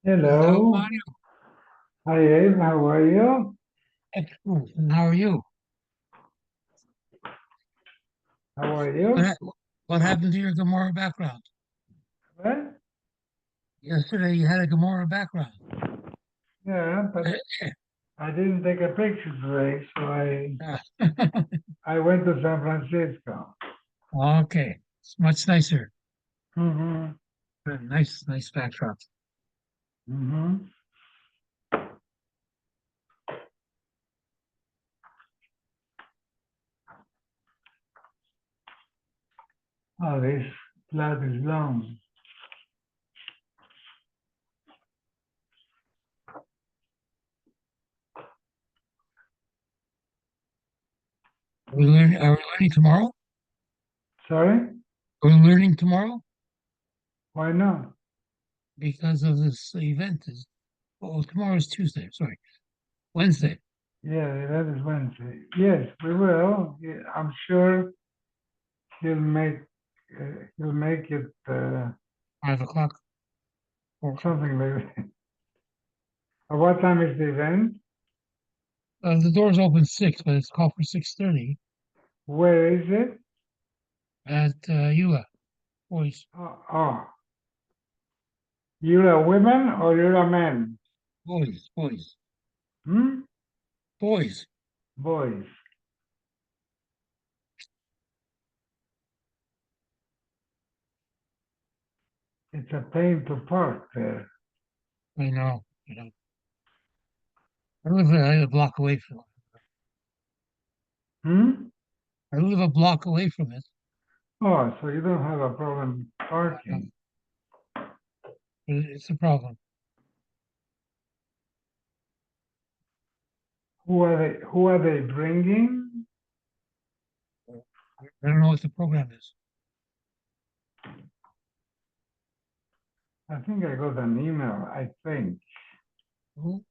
Hello, Hello. Mario. Hi, Abe. How are you? Excellent. And how are you? How are What, you? ha- what happened to your Gamora background? Well, Yesterday you had a Gamora background. yeah, but I didn't take a picture today, so Uh, I went to San Francisco. okay. It's much nicer. Mm-hmm. Nice backdrop. Mm-hmm. Oh, this flat is long. Are we learning tomorrow? Sorry? Are we learning tomorrow? Why not? Because of this event is, oh, tomorrow is Tuesday. Sorry. Wednesday, Yeah, that is Wednesday. Yes, we will. Yeah, I'm sure he'll make he'll make it 5 o'clock, 4 o'clock. something like that. What time is the event? The doors open 6, but it's called for 6:30 Where is it? at UA, boys, Oh, you're a woman or you're a man? boys, Hmm? boys. Boys. It's a pain to park there. I know. I live a block away from it. Hmm? I live a block away from it. Oh, so you don't have a problem Uh, parking. It's a problem. Who are they bringing? I don't know what the program is. I think I got an email, I think. Who?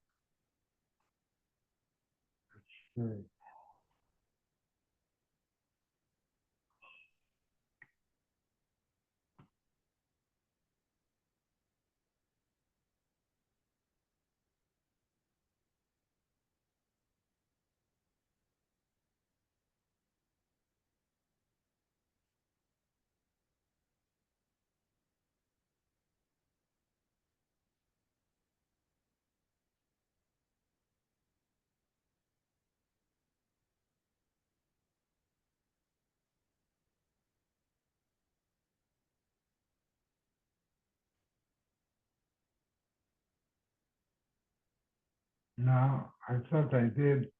No, I thought I did.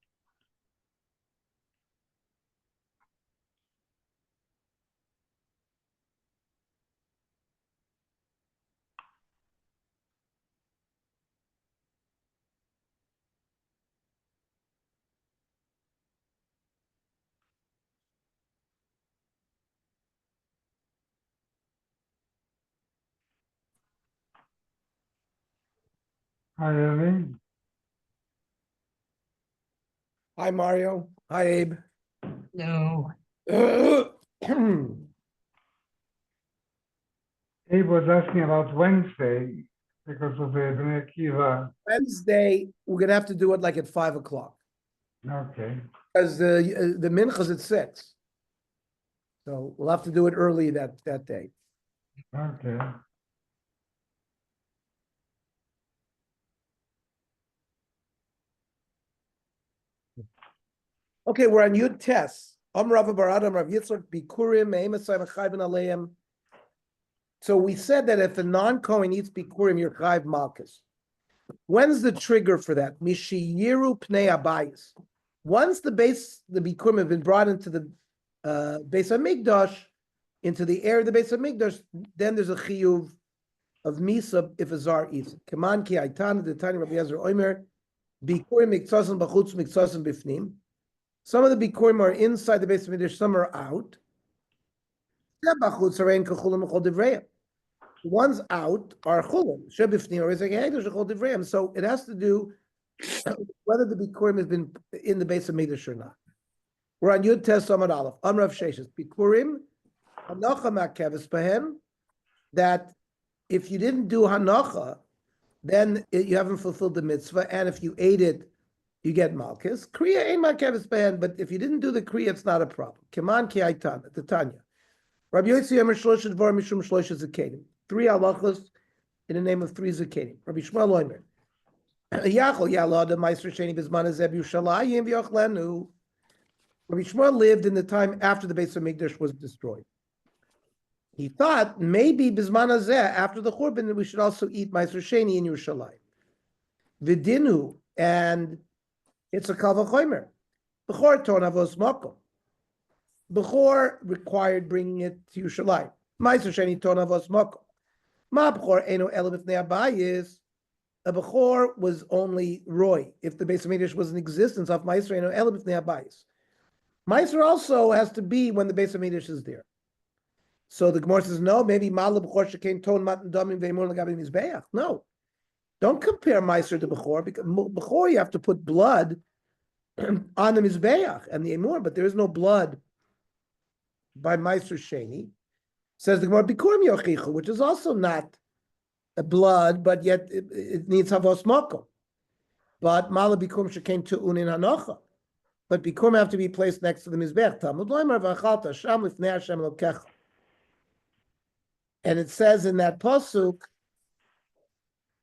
Hi, Eileen. Hi, Mario. Hi, Abe. No. Abe was asking about Wednesday because of the Bnei Akiva. Wednesday, we're gonna have to do it like at 5 o'clock Okay. because the mincha's at 6, so we'll have to do it early that day. Okay. Okay, we're on Yud Tes. Rav Bar Adam Rav Yitzchak Bikurim Me'emasai V'chayv Aleim. So we said that if a non-Kohen eats Bikurim, you're chayv malchus. When's the trigger for that? Mishiyiru Pnei Abayis. Once the Bikurim have been brought into the Beis Hamikdash, into the air of the Beis Hamikdash, then there's a chiyuv of misa if a zar eats. Kaman ki aitan the tani Rabbi Yezer Omer bikurim mikzasim b'chutz mikzasim b'fnim. Some of the bikurim are inside the Beis Hamikdash, some are out. The ones out are chulim. Shebifnim or Rizak chol divrayim. So it has to do whether the bikurim has been in the Beis Hamikdash or not. We're on Yud Tes Samad Aleph. Amrav Sheshes bikurim hanacha makeves behem, that if you didn't do hanacha, then you haven't fulfilled the mitzvah, and if you ate it, you get malchus. Kriya ain't makeves ban, but if you didn't do the kriya, it's not a problem. Keman ki aitana, the Tanya. Rabbi Yossi Yomer Shlosh Dvar Mishum Shlosh Zakenim. 3 halachos in the name of 3 zakenim. Rabbi Shmuel Oimer. Yachol Yalad Meister Sheni Bizman Zeb Yushalayim V'Yochlenu. Rabbi Shmuel lived in the time after the Beis Hamikdash was destroyed. He thought maybe Bizman Hazeh, after the Churban, that we should also eat Meister Sheni in Yerushalayim. V'dinu, and it's a kal v'chomer. Bechor ton avos makom. Bechor required bringing it to Yerushalayim. Meister Sheni ton avos makom. Ma bechor eno elo b'fnei abayis. A bechor was only roy. If the Beis Hamikdash was in existence of Meister eno elo b'fnei abayis. Meister also has to be when the Beis Hamikdash is there. So the Gemara says, no, maybe Mala B'chor Shekain Ton Matan Domim Ve'emor L'Gabi Mizbeach. No, don't compare Meiser to B'chor, because B'chor you have to put blood on the Mizbeach and the Emor, but there is no blood by Meiser Sheni. Says the Gemara, Bikurim Yochichu, which is also not a blood, but yet it needs Havos Makom. But Mala Bikurim Shekain Tu'un in Hanocha. But Bikurim have to be placed next to the Mizbeach. Talmud Loimar V'achalta Sham Lifnei Hashem Lokecha. And it says in that pasuk,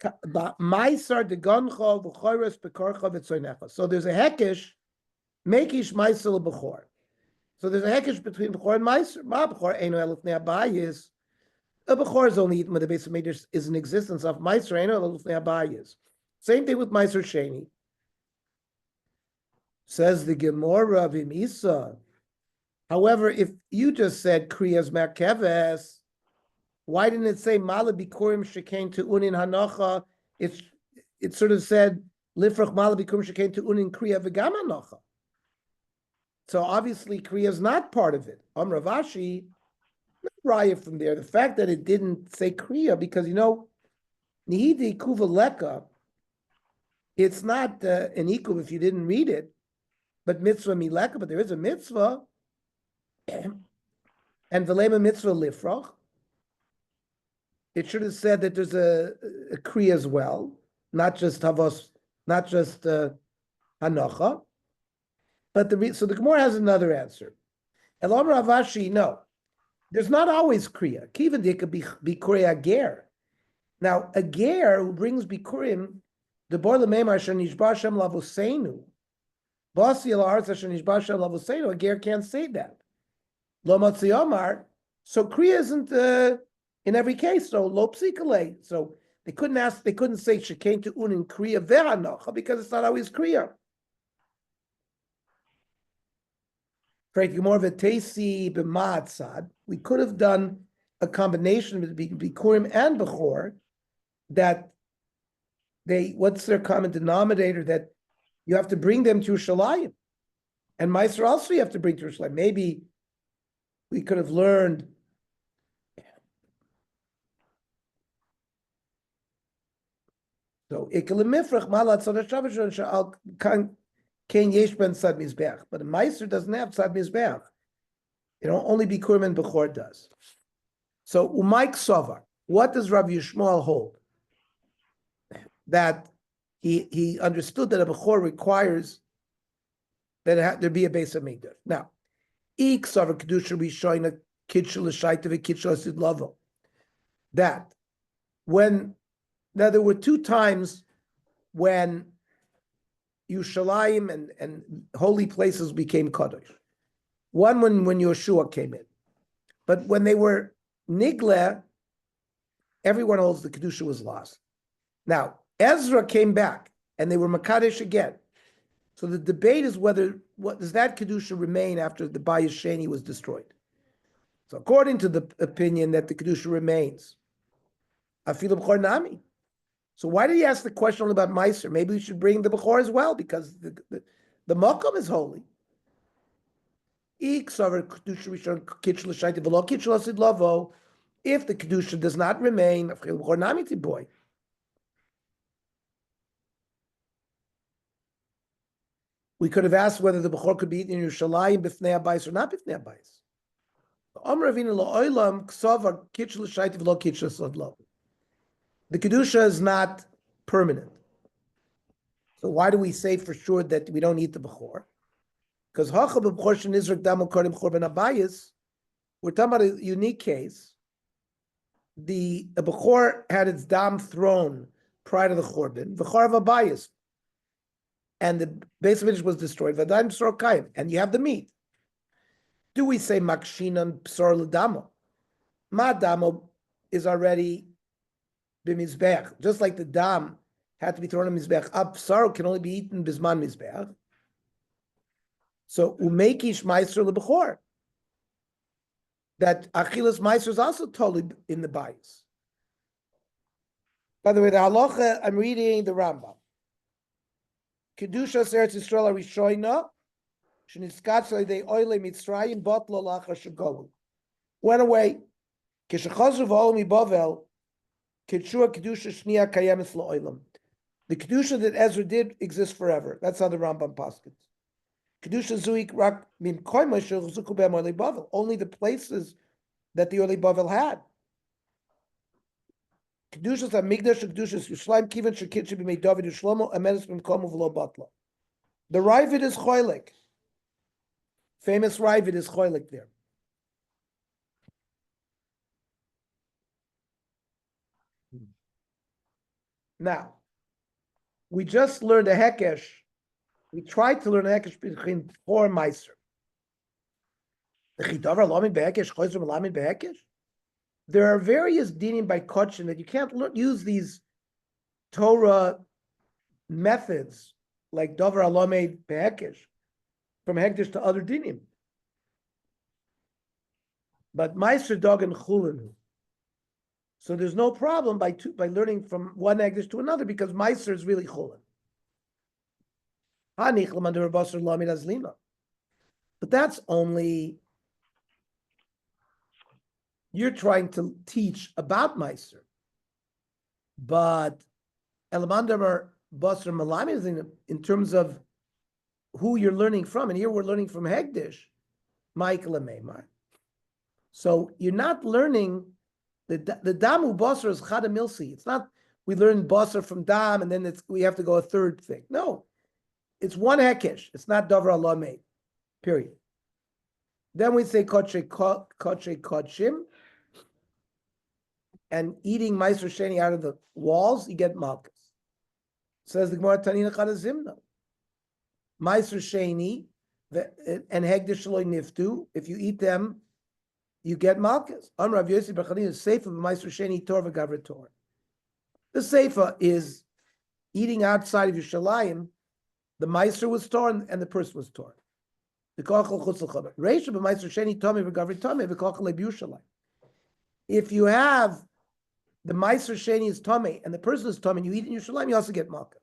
"Ma'isar degoncho v'choros bekorcha v'tzoynecha." So there's a hekesh, mekish ma'isar b'chor. So there's a hekesh between b'chor and ma'isar. Ma b'chor eino eluf ne'abayis. A b'chor is only eaten when the Beis Hamikdash is in existence. Of ma'isar eino eluf ne'abayis. Same thing with ma'isar sheni. Says the Gemara of Imisa. However, if you just said kriyas merkeves, why didn't it say Mala Bikurim Shekain to Unin Hanocha? It sort of said Lifrach Mala Bikurim Shekain to Unin Kriya V'Gam Hanocha. So obviously Kriya is not part of it. Ravashi, raya from there. The fact that it didn't say Kriya, because Nihidi Kuva Leka, it's not an ikuv if you didn't read it, but mitzvah mileka, but there is a mitzvah, and Velema mitzvah Lifrach. It should have said that there's a kriya as well, not just havos, not just hanocha. But so the Gemara has another answer. Elam Ravashi, no, there's not always kriya. Kivan dika bikuria ger. Now a ger who brings bikurim, the boy lememar shenishba shem lavosenu, basi el arza shenishba shem lavosenu. A ger can't say that. Lo matzi omar. So kriya isn't. In every case, so lo psikale. So they couldn't say shekain to unin kriya ve'hanocha because it's not always kriya. More of a tesi b'ma'atzad. We could have done a combination with bikurim and bechor. That what's their common denominator? That you have to bring them to Yerushalayim, and Meiser also you have to bring to Yerushalayim. Maybe we could have learned. So ikelemifrach malat tzad hashavashon she'al kain yesh ben tzad mizbeach, but a meiser doesn't have tzad mizbeach. Only bikurim and bechor does. So umayk sovar. What does Rabbi Yishmael hold? That he understood that a bechor requires that there be a Beis Hamikdash. Now, ik sovar kedusha rishoyna kitshel l'shayta v'kitshel asid lavo. That now there were 2 times when Yerushalayim and holy places became kadosh. One when Yeshua came in, but when they were nigle, everyone holds the kedusha was lost. Now Ezra came back and they were makadesh again. So the debate is what does that kedusha remain after the Bayis Sheni was destroyed. So according to the opinion that the kedusha remains, afilu b'chor nami. So why did he ask the question only about Meiser? Maybe we should bring the Bechor as well, because the Makkos is holy. If the Kedusha does not remain, we could have asked whether the Bechor could be eaten in Yerushalayim b'fnei habayis or not b'fnei habayis. The Kedusha is not permanent. So why do we say for sure that we don't eat the bechor? Because we're talking about a unique case. The bechor had its dam thrown prior to the churban, v'char of a bias, and the base of it was destroyed. V'adaim psor kayim, and you have the meat. Do we say makshinan psor l'damo? Ma damo is already b'mizbech, just like the dam had to be thrown in mizbech. Ab psar can only be eaten bisman mizbech. So umekish meiser lebechor. That achilas meiser is also totally in the bias. By the way, the halacha, I'm reading the Rambam. Kedusha Eretz Yisrael Arishoina, shenitzkatz leidei oile Mitzrayim botlo lachar shegolu. Went away. Kishachazru v'ol mibavel, kitshua kedusha shnia kayemis la'olam. The kedusha that Ezra did exists forever. That's how the Rambam paskins. Kedusha zuik rak mim koima shechuzuku b'em oile bavel. Only the places that the oile bavel had. Kedushas Hamikdash, Kedushas Yerushalayim, Kivan Shekit should be made David Shlomo, Amenes B'Mkomu V'Lo Batla. The Ravid is Choylik. Famous Ravid is Choylik there. Now, we just learned a Hekesh. We tried to learn a Hekesh between four Meiser. The Chidavar Lamin Behekesh, Choyzer Lamin Behekesh. There are various dinim by Kochin that you can't use these Torah methods like Dover Alome Behekesh from Hekdesh to other dinim. But Meiser Dog and Chulin. So there's no problem by learning from one Hekdesh to another because Meiser is really Chulin. But that's only. You're trying to teach about Meiser, but Elamandamar Basar Malami is in terms of who you're learning from, and here we're learning from Hegdish, Michael and Meimar. So you're not learning the Damu Basar is Chada Milsi. It's not we learn Basar from Dam and then we have to go a third thing. No, it's one Hekesh. It's not Dover Allah made. Period. Then we say Koche Kochim. And eating Meiser Sheni out of the walls, you get Malchus. Says the Gemara Tanina Chadazimna. Meiser Sheni and Hegdish Shaloi Niftu, if you eat them, you get Malchus. Amrav Yossi B'Chanina is Seifa Meiser Sheni Tor V'Gavra Tor. The Seifa is eating outside of Yerushalayim, the Meiser was torn and the person was torn. The Kochel Chutz L'Chomer. Reisha B'Meiser Sheni Tomei V'Gavra Tomei V'Kochel Le'B'Yushalayim. If you have the Meiser Sheni is Tomei, and the person is Tomei, and you eat in Yerushalayim, you also get Malka.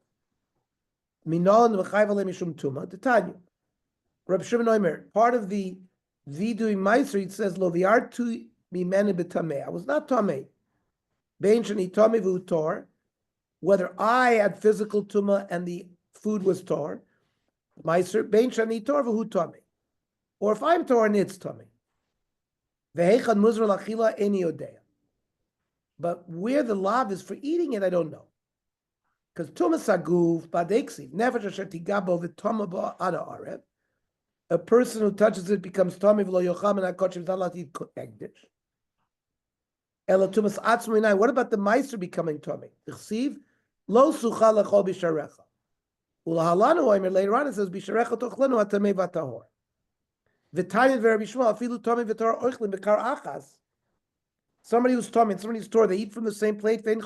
Minol v'chayv alei mishum tuma. To Tanya, Reb Shimon Omer, part of the vidui Meiser, it says lo v'yartu mimene b'tamei. I was not Tomei. Bein sheni Tomei v'utor. Whether I had physical tuma and the food was tor, Meiser bein sheni tor v'hu Tomei. Or if I'm tor and it's Tomei. V'heichad muzra l'achila eni odea. But where the lav is for eating it, I don't know. Because tumas aguv badeksi nefesh asher tigabo v'toma ba'ada arev. A person who touches it becomes tomei v'lo yocham and hakochim not allowed to eat egdish. Ela tumas atzmu inai. What about the meiser becoming tomei? Chsiv lo sucha lechol bisharecha. Ulahalanu oimer later on it says bisharecha tochlenu atamei v'tahor. V'tayim v'Rabbi Shmuel afilu tomei v'torah oichlin b'kar achas. Somebody who's tummy and somebody's Torah, they eat from the same plate, and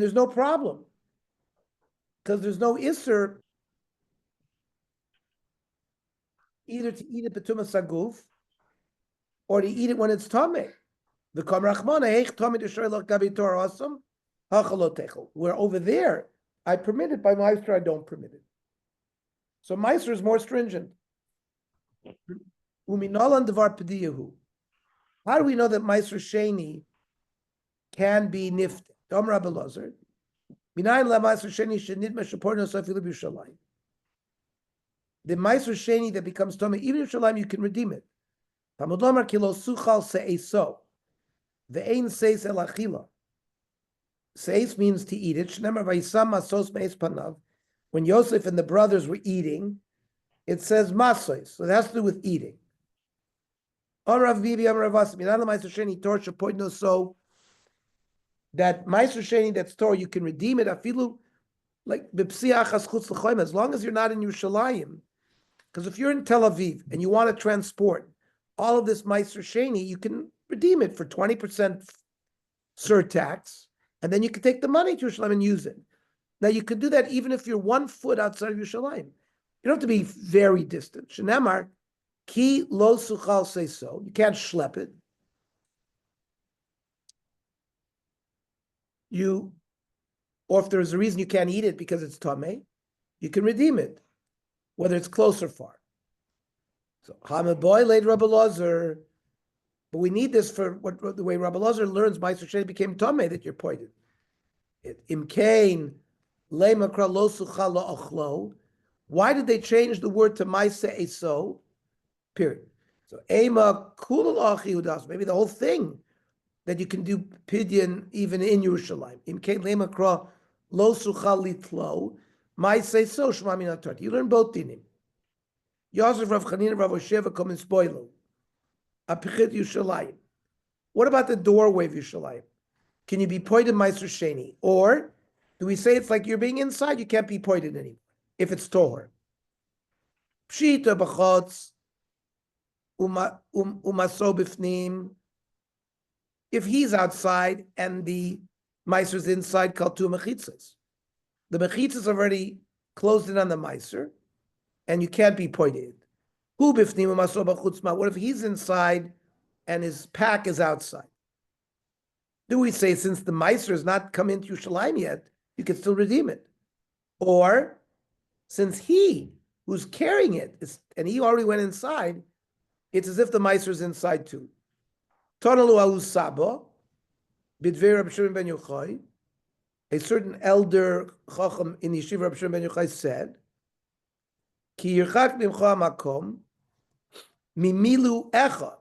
there's no problem. Because there's no isser either to eat it betuma saguf or to eat it when it's tummy. The Kamrachmana, heich tummy to Sherlock Gabi Torah awesome, hachalotechel. Where over there, I permit it, by Meister, I don't permit it. So Meister is more stringent. Uminolan devar pediyahu. How do we know that Meiser Sheni can be nifted? Dom Rabbi Lazar. Minayin la Meiser Sheni shenid meshaporno sofilu b'Yerushalayim. The Meiser Sheni that becomes Tomei, even in Yerushalayim, you can redeem it. Tamud Lomar kilo suchal se'eso. The ein seis el achila. Seis means to eat it. Shneimar vayisam masos meis panav. When Yosef and the brothers were eating, it says masos, so it has to do with eating. Rav Bibi Rav Asim, Minala Meiser Sheni Torah Shapoidno, so that Meiser Sheni that's Torah, you can redeem it. Afilu like b'psiach chutz l'choyim, as long as you're not in Yerushalayim. Because if you're in Tel Aviv and you want to transport all of this Meiser Sheni, you can redeem it for 20% surtax, and then you can take the money to Yerushalayim and use it. Now you could do that even if you're 1 foot outside of Yerushalayim. You don't have to be very distant. Shenemar, ki lo suchal say so. You can't schlep it. Or if there's a reason you can't eat it because it's tameh, you can redeem it, whether it's close or far. So Hamaboy laid Rabbi Lazar, but we need this for the way Rabbi Lazar learns Meiser Sheni became tameh that you're pointed. Imkain le makra lo suchal lo achlo. Why did they change the word to Maisa Eso? Period. So Ema Kulal Achi Udas, maybe the whole thing that you can do pidyon even in Yerushalayim. Imkain le makra lo suchal litlo. Maisa Eso Shema min haTorah. You learn both dinim. Yosef Rav Chanina Rav Osheva come in spoilo. Apichit Yerushalayim. What about the doorway of Yerushalayim? Can you be pointed Meiser Sheni? Or do we say it's like you're being inside, you can't be pointed anymore if it's Tohar? Pshita b'chotz umaso b'fnim. If he's outside and the Meiser's inside, called two mechitzas. The mechitzas already closed in on the Meiser, and you can't be pointed. Hu b'fnim umaso b'chutzma. What if he's inside and his pack is outside? Do we say since the Meiser has not come into Yerushalayim yet, you can still redeem it? Or since he who's carrying it and he already went inside, it's as if the Meiser is inside too. Tonalu ahu saba, bidvei Rabbi Shimon ben Yochai, a certain elder chacham in Yeshiva Rabbi Shimon ben Yochai said, Ki yirchak mimcha makom, mimilu echa.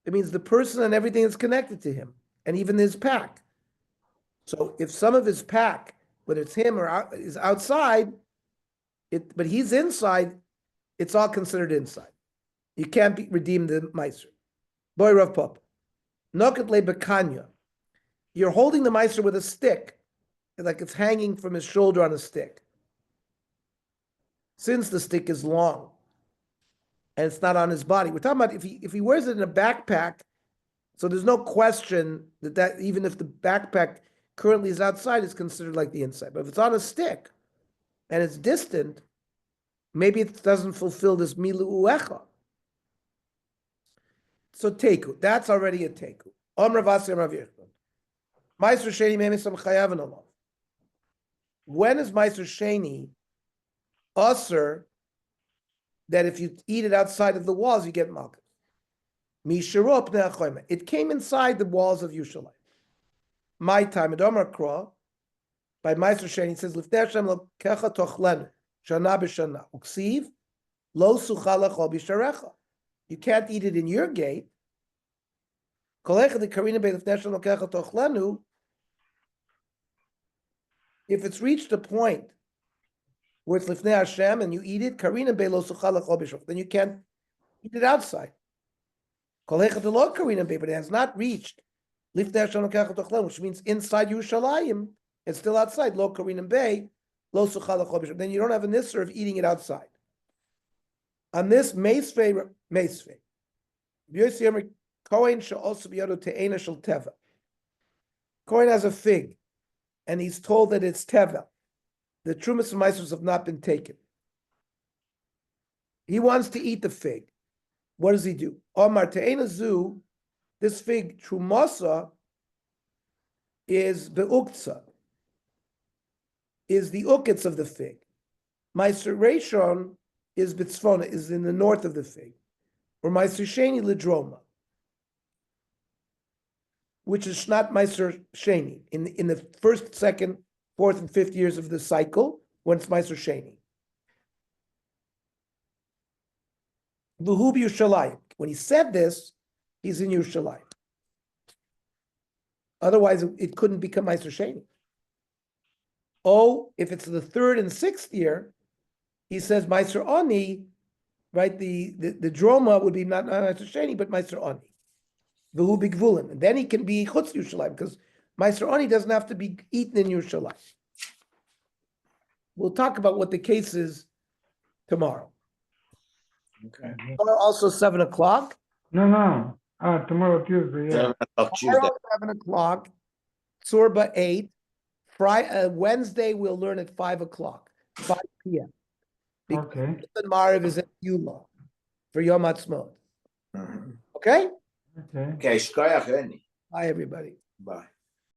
It means the person and everything is connected to him, and even his pack. So if some of his pack, whether it's him or is outside, but he's inside, it's all considered inside. You can't redeem the Meiser. Boy Rav Pop. Nokat le bekanya. You're holding the Meiser with a stick, like it's hanging from his shoulder on a stick. Since the stick is long, and it's not on his body. We're talking about if he wears it in a backpack, so there's no question that even if the backpack currently is outside, it's considered like the inside. But if it's on a stick and it's distant, maybe it doesn't fulfill this milu uecha. So teku, that's already a teku. Meiser Sheni memisam chayav alav. When is Meiser Sheni usher that if you eat it outside of the walls, you get Makkos? It came inside the walls of Yerushalayim. My time, Edomar Kra, by Meiser Sheni, says, Lifnei Hashem lokecha tochlenu, shana b'shana, uksiv, lo suchala chol b'sharecha. You can't eat it in your gate. Kolecha de karina be Lifnei Hashem lokecha tochlenu, if it's reached a point where it's Lifnei Hashem and you eat it, karina be lo suchala chol b'sharecha, then you can't eat it outside. Kolecha de lo karina be, but it has not reached which means inside Yerushalayim, it's still outside. Lo Karinam Bay, Lo Suchala Chol. Then you don't have a nisser of eating it outside. On this Meisvei, Kohen shall also be able to Te'ena shel Teva. Kohen has a fig, and he's told that it's Teva. The Trumas and Meisers have not been taken. He wants to eat the fig. What does he do? Omar Te'ena Zu. This fig, Trumasa, is be'uktsa, is the ukitz of the fig. Meiser Rishon is bitzvona, is in the north of the fig. Or Meiser Sheni lidroma, which is not Meiser Sheni, in the first, second, fourth, and fifth years of the cycle, when it's Meiser Sheni. V'hu b'Yushalayim. When he said this, he's in Yerushalayim. Otherwise, it couldn't become Meiser Sheni. Oh, if it's the third and sixth year, he says Meiser Oni, right? The droma would be not Meiser Sheni, but Meiser Oni. V'hu b'gvulim. And then he can be Chutz Yerushalayim, because Meiser Oni doesn't have to be eaten in Yerushalayim. We'll talk about what the case is tomorrow. Okay. Tomorrow also 7 o'clock. No. Tomorrow Tuesday, yeah. 7 o'clock Tuesday. Tomorrow 7 o'clock. Tsurba 8. Wednesday we'll learn at 5 o'clock, 5 p.m. Okay. The Mariv is at Yuma for Yom Ha'atzmaut. Mhm. Okay? Okay. Okay, shkoyach, Eni. Bye, everybody. Bye.